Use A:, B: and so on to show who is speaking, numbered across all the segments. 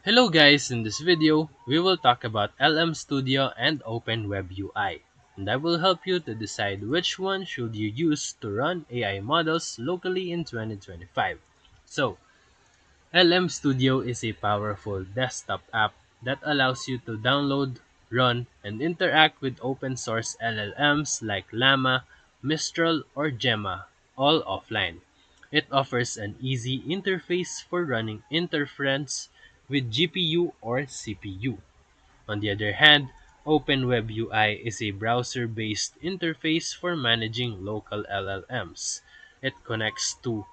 A: Hello guys, in this video, we will talk about LM Studio and Open WebUI. And I will help you to decide which one should you use to run AI models locally in 2025. So, LM Studio is a powerful desktop app that allows you to download, run, and interact with open source LLMs like LLaMA, Mistral, or Gemma, all offline. It offers an easy interface for running interference with GPU or CPU. On the other hand, Open WebUI is a browser-based interface for managing local LLMs. It connects to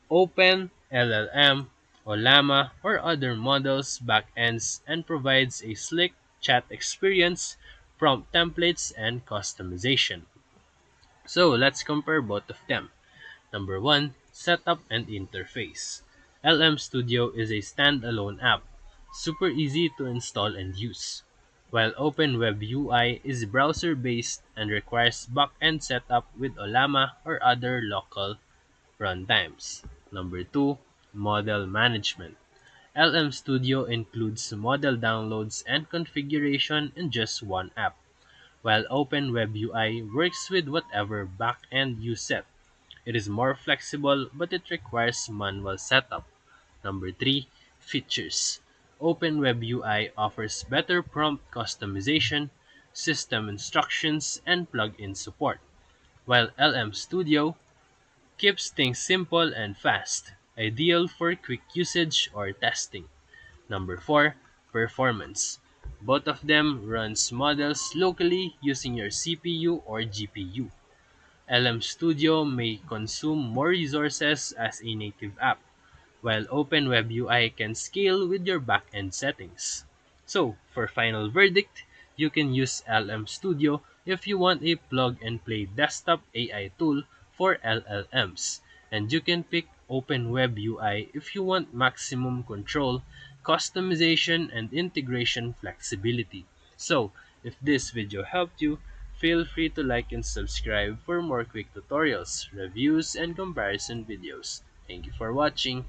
A: Open LLM, ollama, or other models backends and provides a slick chat experience, prompt templates, and customization. So let's compare both of them. Number 1. Setup and Interface. LM Studio is a standalone app, super easy to install and use, while Open WebUI is browser-based and requires backend setup with ollama or other local runtimes. Number 2. Model Management. LM Studio includes model downloads and configuration in just one app, while Open WebUI works with whatever backend you set. It is more flexible, but it requires manual setup. Number 3. Features. Open WebUI offers better prompt customization, system instructions, and plugin support, while LM Studio keeps things simple and fast, ideal for quick usage or testing. Number 4. Performance. Both of them runs models locally using your CPU or GPU. LM Studio may consume more resources as a native app, while Open WebUI can scale with your backend settings. So, for final verdict, you can use LM Studio if you want a plug-and-play desktop AI tool for LLMs, and you can pick Open WebUI if you want maximum control, customization, and integration flexibility. So, if this video helped you, feel free to like and subscribe for more quick tutorials, reviews, and comparison videos. Thank you for watching.